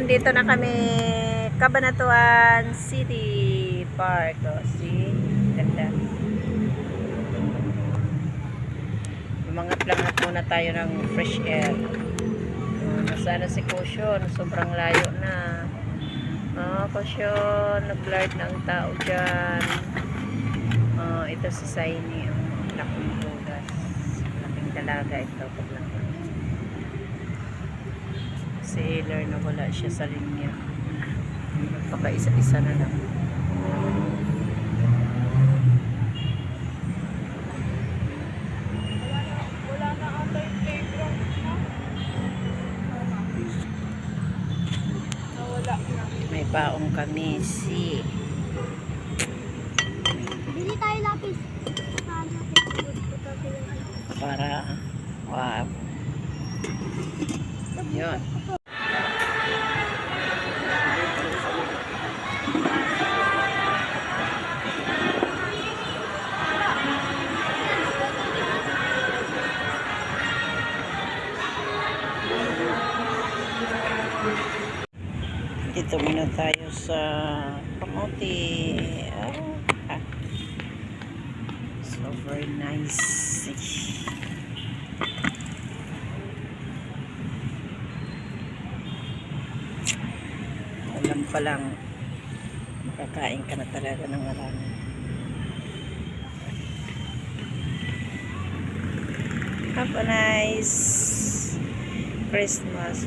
nandito na kami Cabanatuan City Park. O, see? Ganda. Lumangat-langat muna tayo ng fresh air. Nasaan si Cushion? Sobrang layo na. Cushion, nag-blurred na ang tao dyan. Ito si Saini, ang laking bugas. Laking dalaga ito. Sailor na wala siya sa linya. Baka isa-isa na lang. Wala na ata yung playground na. Nawala na. May baong kami si Bili tayo lapis. para wow. Yun. Dito muna tayo sa Kamuti. So very nice. Alam pa lang, makakain ka na talaga ng marami. Have a nice Christmas.